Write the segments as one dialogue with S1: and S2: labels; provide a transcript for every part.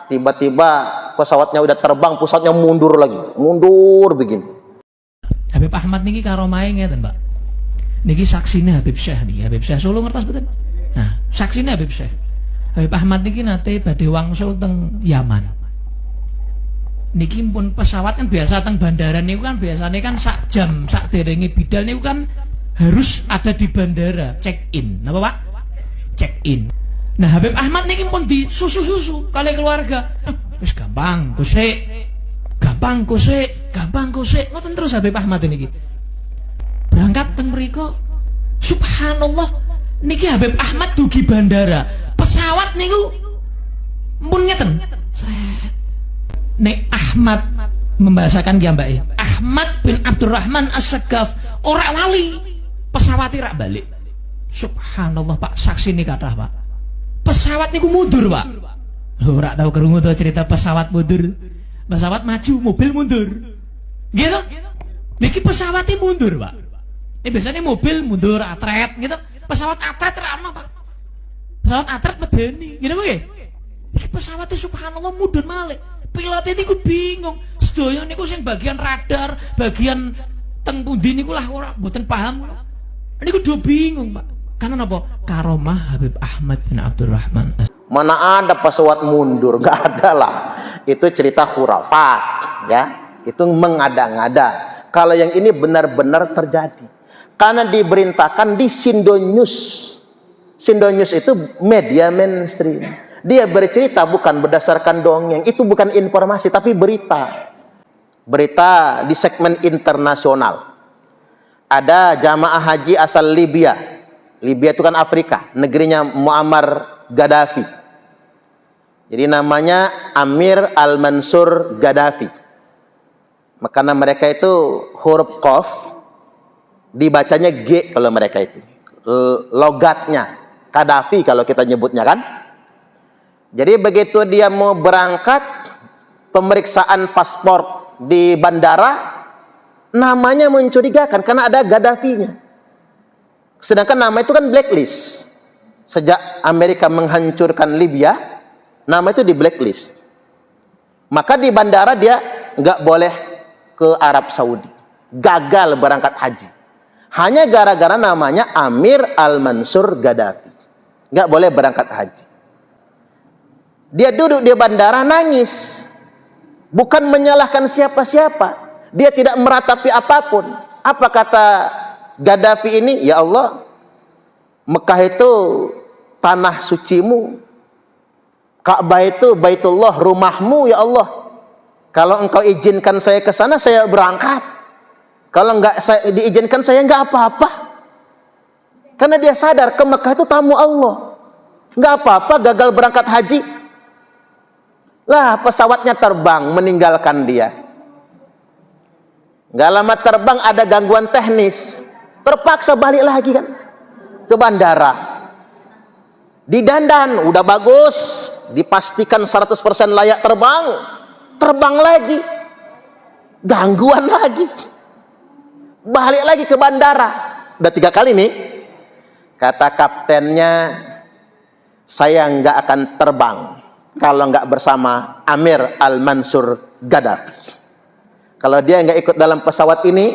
S1: tiba-tiba pesawatnya udah terbang, pesawatnya mundur lagi, mundur begini.
S2: Habib Ahmad niki karomahe ngeten, Pak. Niki saksine Habib Syekh niki, Habib Syekh Solo ngertos mboten? Nah, saksine Habib Syekh. Habib Ahmad niki nate badhe wangsul teng Yaman. Niki pun pesawat kan biasa teng bandara niku kan biasanya kan sak jam sak derenge bidal niku kan harus ada di bandara check in. Napa, Pak? Check in. Nah, Habib Ahmad niki pun di susu-susu kali keluarga. Wis gampang, kusik. Gampang kusik, gampang kusik. Ngoten terus Habib Ahmad niki. Berangkat teng mriko. Subhanallah, niki Habib Ahmad dugi bandara. Pesawat niku pun ngeten. Nek Ahmad membahasakan ya Mbak Ahmad bin Abdurrahman As-Sagaf ora lali pesawat rak balik. Subhanallah Pak, saksi ini kata Pak, pesawat niku mundur Pak. Loh, ora tahu kerungu tuh cerita pesawat mundur, pesawat maju mobil mundur gitu. Niki pesawatnya mundur Pak. Ini biasanya mobil mundur atret gitu, pesawat atret rano Pak, pesawat atret medeni gitu nggih. Niki pesawatnya subhanallah mundur malih. Pilotnya niku bingung, sedaya niku sing bagian radar, bagian teng pundi niku lah ora mboten paham. Niku do bingung, Pak. Karena napa? Karomah Habib Ahmad bin Abdurrahman.
S1: Mana ada pesawat mundur, nggak ada lah. Itu cerita khurafat, ya. Itu mengada-ngada. Kalau yang ini benar-benar terjadi. Karena diberitakan di Sindonews. Sindonews itu media mainstream. Dia bercerita bukan berdasarkan dongeng, itu bukan informasi tapi berita. Berita di segmen internasional. Ada jamaah haji asal Libya. Libya itu kan Afrika, negerinya Muammar Gaddafi. Jadi namanya Amir Al-Mansur Gaddafi. Makanya mereka itu huruf Qaf dibacanya G kalau mereka itu. Logatnya Gaddafi kalau kita nyebutnya kan. Jadi begitu dia mau berangkat, pemeriksaan paspor di bandara, namanya mencurigakan karena ada Gaddafi-nya. Sedangkan nama itu kan blacklist. Sejak Amerika menghancurkan Libya, nama itu di blacklist. Maka di bandara dia nggak boleh ke Arab Saudi. Gagal berangkat haji. Hanya gara-gara namanya Amir Al-Mansur Gaddafi. Nggak boleh berangkat haji. Dia duduk di bandara nangis. Bukan menyalahkan siapa-siapa. Dia tidak meratapi apapun. Apa kata Gaddafi ini? Ya Allah, Mekah itu tanah sucimu. Ka'bah itu Baitullah, rumahmu ya Allah. Kalau engkau izinkan saya ke sana, saya berangkat. Kalau enggak saya diizinkan, saya enggak apa-apa. Karena dia sadar ke Mekah itu tamu Allah. Enggak apa-apa gagal berangkat haji. Lah pesawatnya terbang meninggalkan dia. Nggak lama terbang ada gangguan teknis, terpaksa balik lagi kan ke bandara. Didandan udah bagus, dipastikan 100% layak terbang, terbang lagi, gangguan lagi, balik lagi ke bandara. Udah 3 kali nih. Kata kaptennya, saya nggak akan terbang kalau nggak bersama Amir Al-Mansur Gaddafi. Kalau dia nggak ikut dalam pesawat ini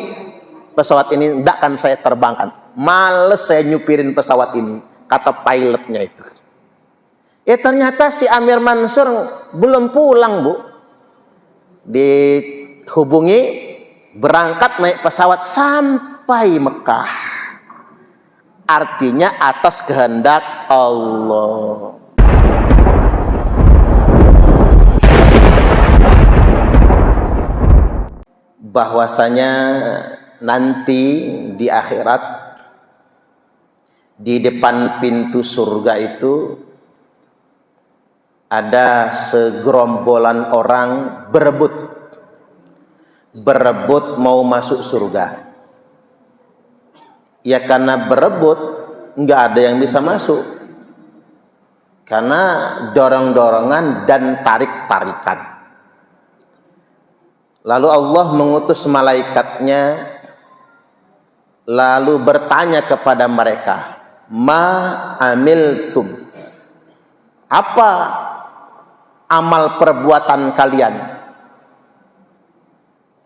S1: tidak akan saya terbangkan. Males saya nyupirin pesawat ini, kata pilotnya itu. Ternyata si Amir Mansur belum pulang, Bu. Dihubungi, berangkat naik pesawat sampai Mekah. Artinya atas kehendak Allah. Bahwasanya nanti di akhirat di depan pintu surga itu ada segerombolan orang berebut mau masuk surga. Ya karena berebut nggak ada yang bisa masuk karena dorong-dorongan dan tarik-tarikan. Lalu Allah mengutus malaikatnya lalu bertanya kepada mereka, ma amiltum, apa amal perbuatan kalian.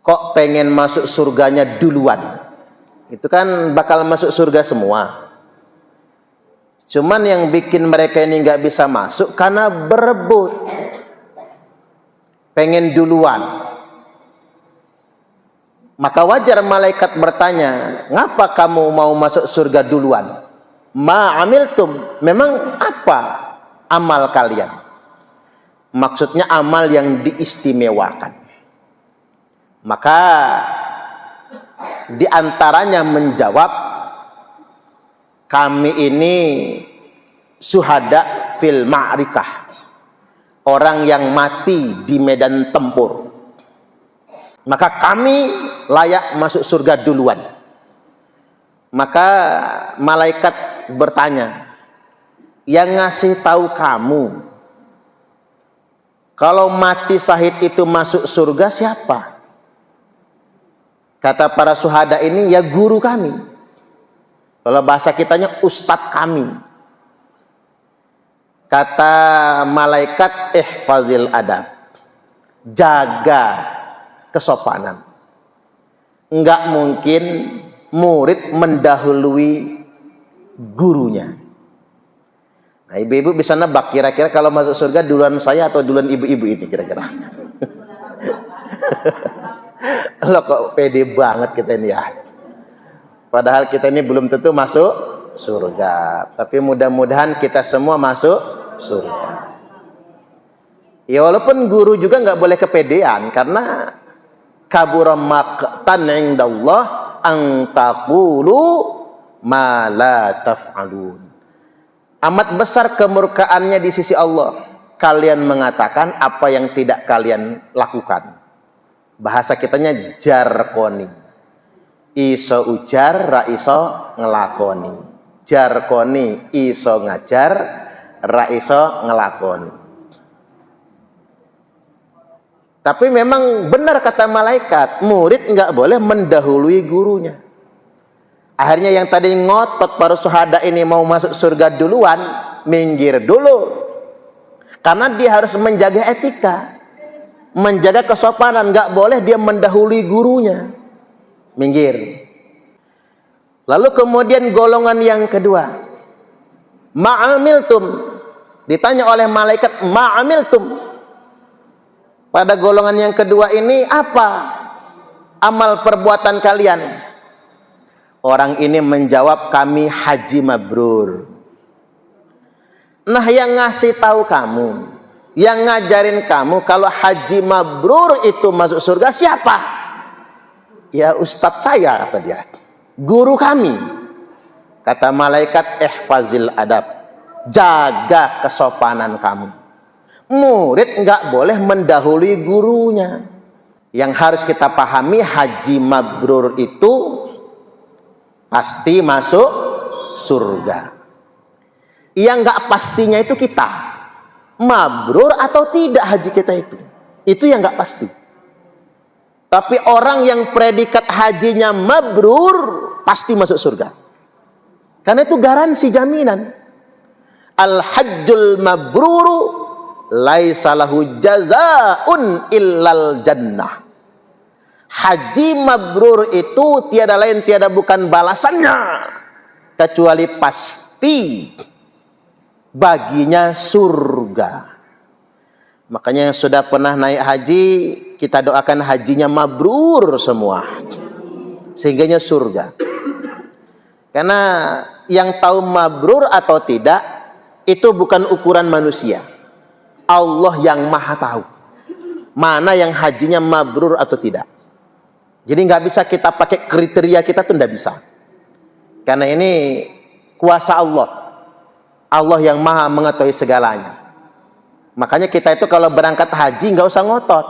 S1: Kok pengen masuk surganya duluan? Itu kan bakal masuk surga semua. Cuman yang bikin mereka ini nggak bisa masuk karena berebut, pengen duluan. Maka wajar malaikat bertanya, ngapa kamu mau masuk surga duluan? Ma amiltum, memang apa amal kalian? Maksudnya amal yang diistimewakan. Maka diantaranya menjawab, kami ini syuhada fil ma'rikah, orang yang mati di medan tempur. Maka kami layak masuk surga duluan. Maka malaikat bertanya, yang ngasih tahu kamu kalau mati syahid itu masuk surga siapa? Kata para syuhada ini, ya guru kami. Kalau bahasa kitanya ustadz kami. Kata malaikat, ihfazil adab, jaga kesopanan. Enggak mungkin murid mendahului gurunya. Nah, ibu-ibu bisa nebak kira-kira kalau masuk surga duluan saya atau duluan ibu-ibu ini kira-kira. Lo kok pede banget kita ini ya. Padahal kita ini belum tentu masuk surga, tapi mudah-mudahan kita semua masuk surga. Ya walaupun guru juga nggak boleh kepedean, karena kabura maqtan indallah an taqulu ma la taf'alun. Amat besar kemurkaannya di sisi Allah, kalian mengatakan apa yang tidak kalian lakukan. Bahasa kitanya jarkoni, iso ujar ra iso ngelakoni. Jarkoni iso ngajar ra iso ngelakoni. Tapi memang benar kata malaikat, murid nggak boleh mendahului gurunya. Akhirnya yang tadi ngotot para syuhada ini mau masuk surga duluan, minggir dulu. Karena dia harus menjaga etika, menjaga kesopanan, nggak boleh dia mendahului gurunya. Minggir. Lalu kemudian golongan yang kedua, ma'amiltum, ditanya oleh malaikat, ma'amiltum. Pada golongan yang kedua ini apa amal perbuatan kalian? Orang ini menjawab, kami haji mabrur. Nah, yang ngasih tahu kamu, yang ngajarin kamu kalau haji mabrur itu masuk surga siapa? Ya ustadz saya, kata dia, guru kami. Kata malaikat, ihfazil adab, jaga kesopanan kamu. Murid nggak boleh mendahului gurunya. Yang harus kita pahami, haji mabrur itu pasti masuk surga. Yang nggak pastinya itu kita, mabrur atau tidak haji kita itu yang nggak pasti. Tapi orang yang predikat hajinya mabrur pasti masuk surga, karena itu garansi jaminan. Al hajjul mabruru laisa lahu jazaa'un illal jannah. Haji mabrur itu tiada lain tiada bukan balasannya kecuali pasti baginya surga. Makanya yang sudah pernah naik haji, kita doakan hajinya mabrur semua, sehingganya surga. Karena yang tahu mabrur atau tidak itu bukan ukuran manusia. Allah yang maha tahu mana yang hajinya mabrur atau tidak. Jadi nggak bisa kita pakai kriteria kita tuh, nggak bisa. Karena ini kuasa Allah. Allah yang maha mengetahui segalanya. Makanya kita itu kalau berangkat haji nggak usah ngotot.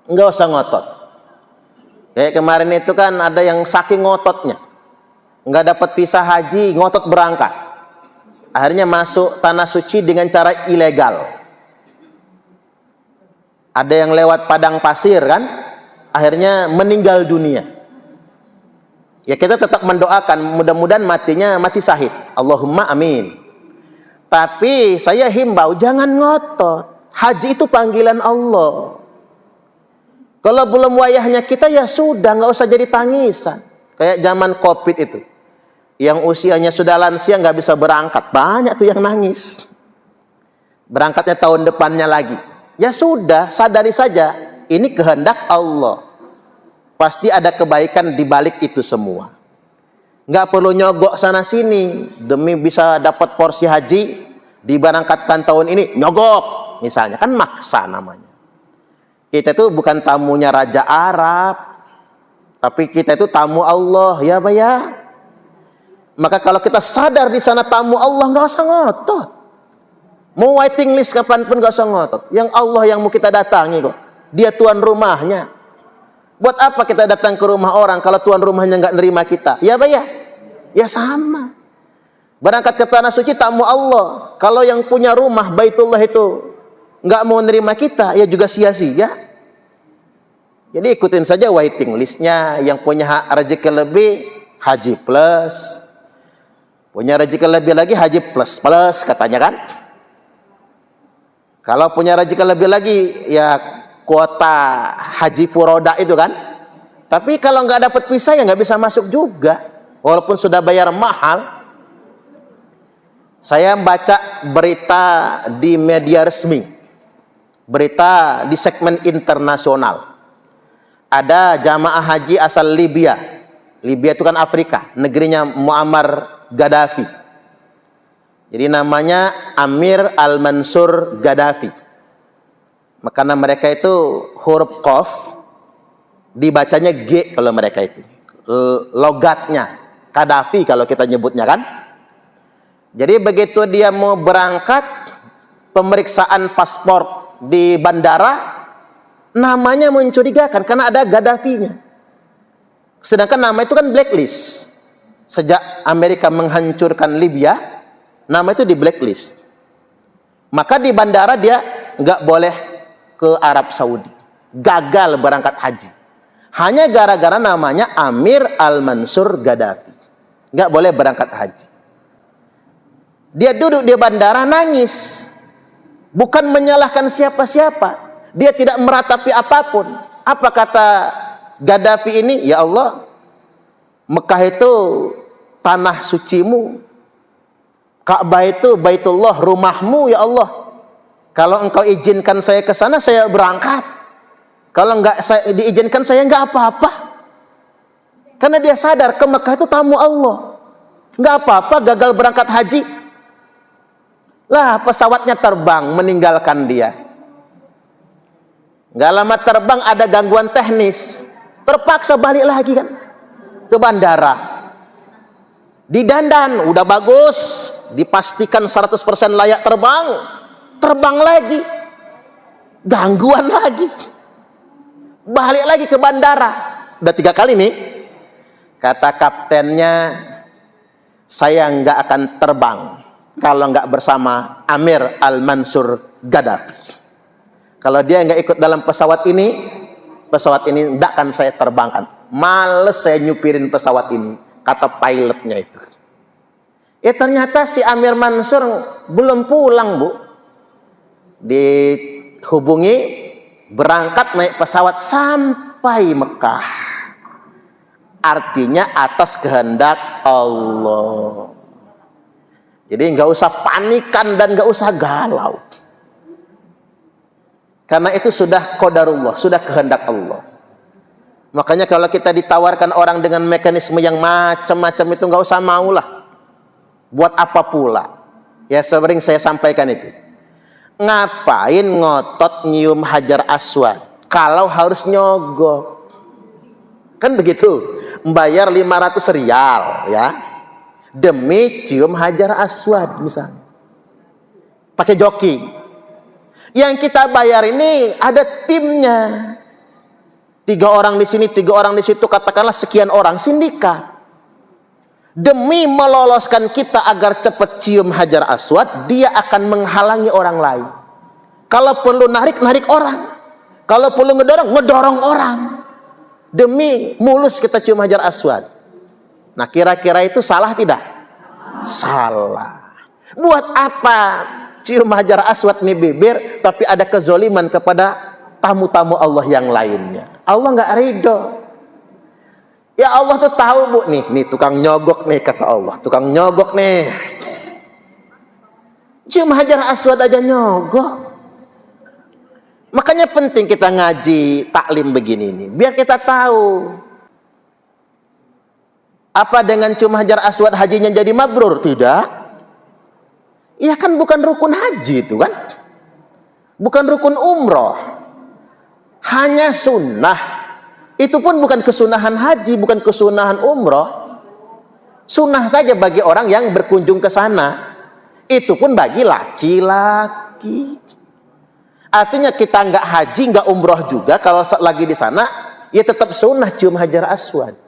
S1: Nggak usah ngotot. Kayak kemarin itu kan ada yang saking ngototnya, nggak dapat visa haji, ngotot berangkat. Akhirnya masuk tanah suci dengan cara ilegal. Ada yang lewat padang pasir kan, akhirnya meninggal dunia. Ya kita tetap mendoakan, mudah-mudahan matinya mati syahid. Allahumma amin. Tapi saya himbau jangan ngotot. Haji itu panggilan Allah. Kalau belum wayahnya kita, ya sudah, nggak usah jadi tangisan. Kayak zaman COVID itu, yang usianya sudah lansia nggak bisa berangkat, banyak tuh yang nangis. Berangkatnya tahun depannya lagi. Ya sudah, sadari saja, ini kehendak Allah. Pasti ada kebaikan di balik itu semua. Nggak perlu nyogok sana sini demi bisa dapat porsi haji, diberangkatkan tahun ini, nyogok misalnya, kan maksa namanya. Kita itu bukan tamunya Raja Arab, tapi kita itu tamu Allah, ya Pak ya. Maka kalau kita sadar di sana tamu Allah, nggak usah ngotot. Mau waiting list kapanpun nggak usah ngotot. Yang Allah yang mau kita datangi kok. Dia tuan rumahnya. Buat apa kita datang ke rumah orang kalau tuan rumahnya nggak nerima kita? Ya Pak ya. Ya sama. Berangkat ke tanah suci tamu Allah. Kalau yang punya rumah Baitullah itu nggak mau nerima kita, ya juga sia-sia. Jadi ikutin saja waiting listnya. Yang punya rezeki lebih, haji plus. Punya rezeki lebih lagi, haji plus plus katanya kan. Kalau punya rezeki lebih lagi, ya kuota haji furoda itu kan. Tapi kalau nggak dapat visa, ya nggak bisa masuk juga, walaupun sudah bayar mahal. Saya baca berita di media resmi, berita di segmen internasional. Ada jamaah haji asal Libya. Libya itu kan Afrika, negerinya Muammar Gaddafi. Jadi namanya Amir Al-Mansur Gaddafi. Karena mereka itu huruf Qaf dibacanya G kalau mereka itu. Logatnya Gaddafi kalau kita nyebutnya kan. Jadi begitu dia mau berangkat, pemeriksaan paspor di bandara, namanya mencurigakan karena ada Gaddafi-nya. Sedangkan nama itu kan blacklist. Sejak Amerika menghancurkan Libya, nama itu di blacklist. Maka di bandara dia nggak boleh ke Arab Saudi. Gagal berangkat haji. Hanya gara-gara namanya Amir Al-Mansur Gaddafi. Nggak boleh berangkat haji. Dia duduk di bandara nangis. Bukan menyalahkan siapa-siapa. Dia tidak meratapi apapun. Apa kata Gaddafi ini? Ya Allah, Mekah itu tanah sucimu. Ka'bah itu Baitullah, rumahmu ya Allah. Kalau engkau izinkan saya ke sana, saya berangkat. Kalau enggak saya diizinkan, saya enggak apa-apa. Karena dia sadar ke Mekah itu tamu Allah. Enggak apa-apa gagal berangkat haji. Lah pesawatnya terbang meninggalkan dia. Enggak lama terbang ada gangguan teknis. Terpaksa balik lagi kan ke bandara. Didandan, udah bagus, dipastikan 100% layak terbang. Terbang lagi. Gangguan lagi. Balik lagi ke bandara. Udah 3 kali nih. Kata kaptennya, saya nggak akan terbang kalau nggak bersama Amir Al-Mansur Gaddafi. Kalau dia nggak ikut dalam pesawat ini nggak akan saya terbangkan. Males saya nyupirin pesawat ini, kata pilotnya itu. Ternyata si Amir Mansur belum pulang, Bu. Dihubungi, berangkat naik pesawat sampai Mekah. Artinya atas kehendak Allah. Jadi nggak usah panikan dan nggak usah galau. Karena itu sudah qadarullah, sudah kehendak Allah. Makanya kalau kita ditawarkan orang dengan mekanisme yang macam-macam itu nggak usah maulah. Buat apa pula? Ya sering saya sampaikan itu. Ngapain ngotot nyium Hajar Aswad kalau harus nyogok? Kan begitu. Membayar 500 rial ya. Demi cium Hajar Aswad misalnya. Pakai joki. Yang kita bayar ini ada timnya. 3 orang di sini, 3 orang di situ, katakanlah sekian orang, sindikat. Demi meloloskan kita agar cepat cium Hajar Aswad, dia akan menghalangi orang lain. Kalau perlu narik orang. Kalau perlu ngedorong orang. Demi mulus kita cium Hajar Aswad. Nah kira-kira itu salah tidak? Salah. Buat apa cium hajar aswad nih bibir, tapi ada kezoliman kepada tamu-tamu Allah yang lainnya. Allah nggak ridho. Ya Allah tuh tahu bu, nih tukang nyogok nih, kata Allah, tukang nyogok nih. Cium hajar aswad aja nyogok. Makanya penting kita ngaji taklim begini nih, biar kita tahu. Apa dengan cium hajar aswad hajinya jadi mabrur? Tidak. Iya kan bukan rukun haji itu kan, bukan rukun umroh, hanya sunnah. Itu pun bukan kesunahan haji, bukan kesunahan umroh, sunnah saja bagi orang yang berkunjung ke sana. Itu pun bagi laki-laki. Artinya kita nggak haji, nggak umroh juga, kalau lagi di sana ya tetap sunnah cium hajar aswad.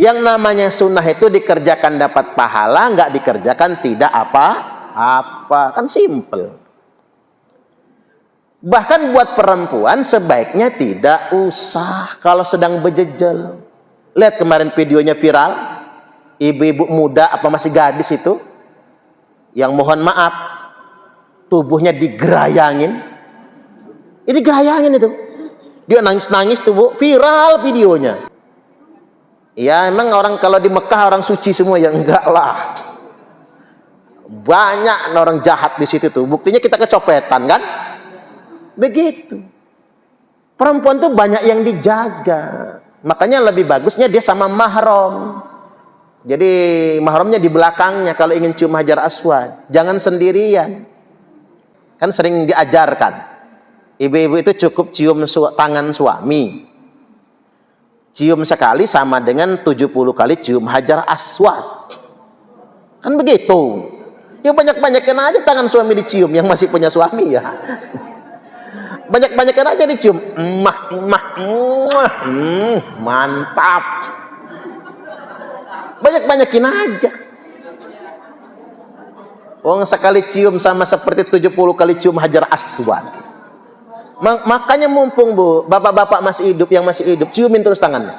S1: Yang namanya sunnah itu dikerjakan dapat pahala, nggak dikerjakan tidak apa-apa, kan simple. Bahkan buat perempuan sebaiknya tidak usah kalau sedang berjejel. Lihat kemarin videonya viral, ibu-ibu muda apa masih gadis itu, yang mohon maaf tubuhnya digerayangin. Ini gerayangin itu, dia nangis-nangis tuh bu, viral videonya. Ya emang orang kalau di Mekah orang suci semua, ya enggak lah. Banyak orang jahat di situ tuh. Buktinya kita kecopetan kan? Begitu. Perempuan tuh banyak yang dijaga. Makanya lebih bagusnya dia sama mahram. Jadi mahramnya di belakangnya kalau ingin cium hajar aswad. Jangan sendirian. Kan sering diajarkan. Ibu-ibu itu cukup cium tangan suami. Cium sekali sama dengan 70 kali cium hajar aswad. Kan begitu. Ya banyak-banyakin aja tangan suami dicium yang masih punya suami ya. Banyak-banyakin aja dicium. Mantap. Banyak-banyakin aja. Sekali cium sama seperti 70 kali cium hajar aswad. Makanya mumpung bu, bapak-bapak masih hidup, yang masih hidup, ciumin terus tangannya.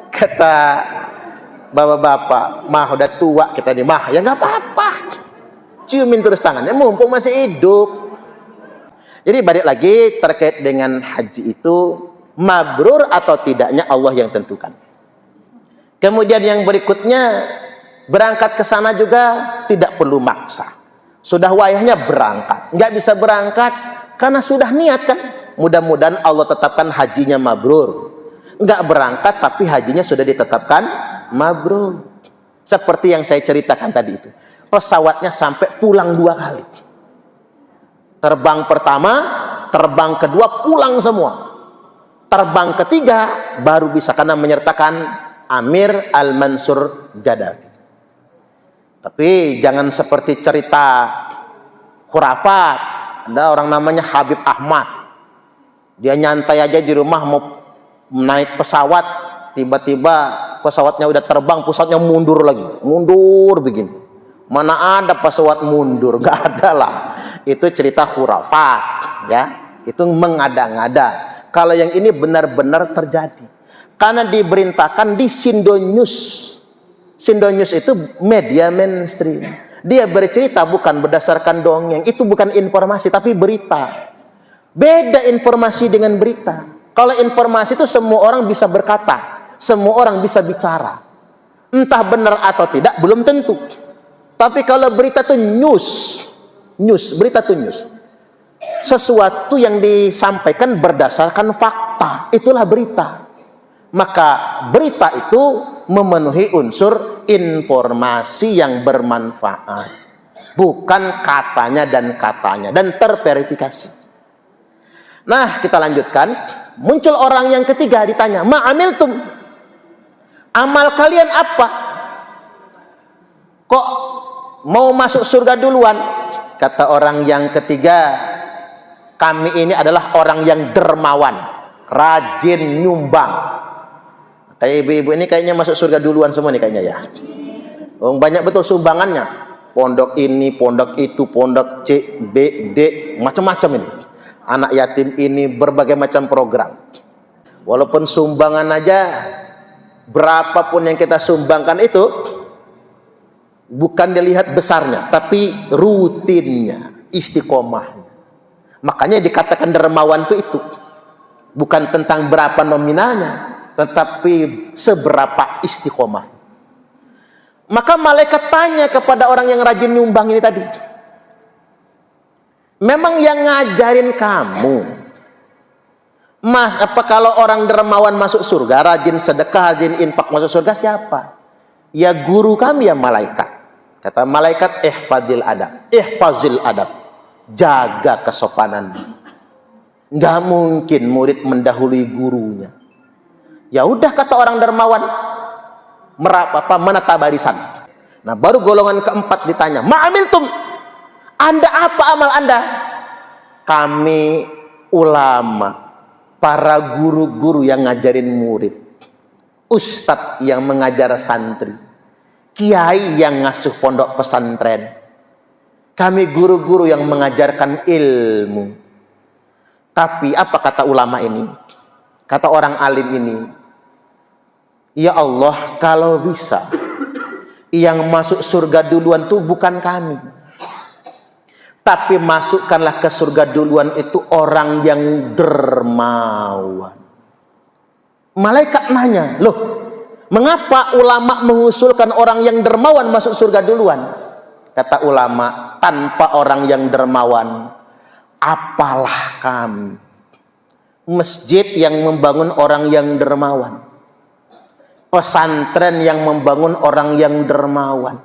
S1: Kata bapak-bapak, mah udah tua kita nih, mah ya nggak apa-apa, ciumin terus tangannya, mumpung masih hidup. Jadi balik lagi terkait dengan haji itu, mabrur atau tidaknya Allah yang tentukan. Kemudian yang berikutnya, berangkat ke sana juga tidak perlu maksa. Sudah wayahnya berangkat, nggak bisa berangkat karena sudah niat kan, mudah-mudahan Allah tetapkan hajinya mabrur. Enggak berangkat tapi hajinya sudah ditetapkan mabrur. Seperti yang saya ceritakan tadi itu, pesawatnya sampai pulang 2 kali. Terbang pertama, terbang kedua pulang semua. Terbang ketiga baru bisa, karena menyertakan Amir Al-Mansur Gaddafi. Tapi jangan seperti cerita khurafat. Ada orang namanya Habib Ahmad, dia nyantai aja di rumah mau naik pesawat, tiba-tiba pesawatnya udah terbang, pesawatnya mundur lagi, mundur begini. Mana ada pesawat mundur, nggak ada lah. Itu cerita khurafat ya, itu mengada-ngada. Kalau yang ini benar-benar terjadi, karena diberitakan di Sindonews. Sindonews itu media mainstream. Dia bercerita bukan berdasarkan dongeng, itu bukan informasi tapi berita. Beda informasi dengan berita. Kalau informasi itu semua orang bisa berkata, semua orang bisa bicara. Entah benar atau tidak belum tentu. Tapi kalau berita itu berita itu news. Sesuatu yang disampaikan berdasarkan fakta, itulah berita. Maka berita itu memenuhi unsur informasi yang bermanfaat, bukan katanya dan terverifikasi. Nah, kita lanjutkan. Muncul orang yang ketiga, ditanya, ma'amiltum, amal kalian apa? Kok mau masuk surga duluan? Kata orang yang ketiga, kami ini adalah orang yang dermawan, rajin nyumbang. Kayak ibu-ibu ini kayaknya masuk surga duluan semua nih kayaknya ya. Banyak betul sumbangannya. Pondok ini, pondok itu, pondok C, B, D, macam-macam ini. Anak yatim ini, berbagai macam program. Walaupun sumbangan aja, berapapun yang kita sumbangkan itu, Bukan dilihat besarnya, tapi rutinnya, istiqomahnya. Makanya dikatakan dermawan itu. Bukan tentang berapa nominalnya, tetapi seberapa istiqomah. Maka malaikat tanya kepada orang yang rajin nyumbang ini tadi, memang yang ngajarin kamu, Mas, apa kalau orang dermawan masuk surga, rajin sedekah, rajin infak masuk surga, siapa? Ya guru kami, ya malaikat. Kata malaikat, ihfazil adab, jaga kesopanan. Nggak mungkin murid mendahului gurunya. Ya udah, kata orang dermawan, menata barisan. Nah, baru golongan keempat ditanya, ma'amiltum, Anda apa amal Anda? Kami ulama, para guru-guru yang ngajarin murid, ustadz yang mengajar santri, kiai yang ngasuh pondok pesantren, kami guru-guru yang mengajarkan ilmu. Tapi apa kata ulama ini? Kata orang alim ini, ya Allah, kalau bisa yang masuk surga duluan tuh bukan kami, tapi masukkanlah ke surga duluan itu orang yang dermawan. Malaikat nanya, loh, mengapa ulama mengusulkan orang yang dermawan masuk surga duluan? Kata ulama, tanpa orang yang dermawan, apalah kami? Masjid yang membangun orang yang dermawan, pesantren yang membangun orang yang dermawan,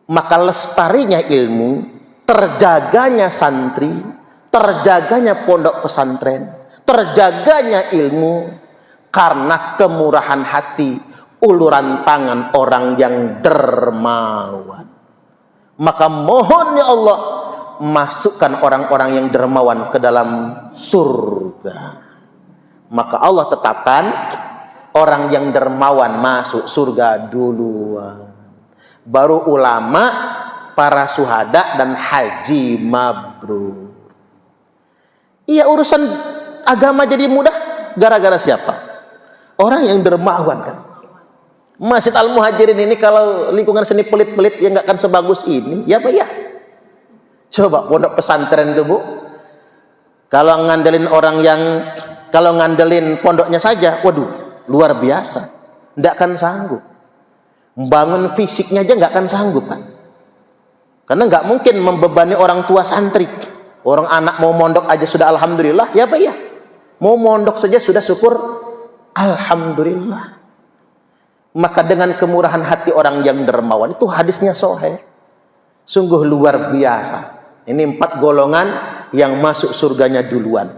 S1: maka lestarinya ilmu, terjaganya santri, terjaganya pondok pesantren, terjaganya ilmu karena kemurahan hati, uluran tangan orang yang dermawan. Maka mohon ya Allah, masukkan orang-orang yang dermawan ke dalam surga. Maka Allah tetapkan orang yang dermawan masuk surga duluan, baru ulama, para syuhada, dan haji mabrur. Iya, urusan agama jadi mudah gara-gara siapa? Orang yang dermawan kan. Masjid Al-Muhajirin ini kalau lingkungan seni pelit-pelit ya nggak akan sebagus ini, ya Pak ya. Coba pondok pesantren itu Bu, kalau ngandelin pondoknya saja, waduh, luar biasa, nggak akan sanggup. Membangun fisiknya aja nggak akan sanggup kan, karena nggak mungkin membebani orang tua santri. Orang anak mau mondok aja sudah alhamdulillah, ya Pak ya. Mau mondok saja sudah syukur alhamdulillah. Maka dengan kemurahan hati orang yang dermawan, itu hadisnya sahih, sungguh luar biasa. Ini 4 golongan yang masuk surganya duluan.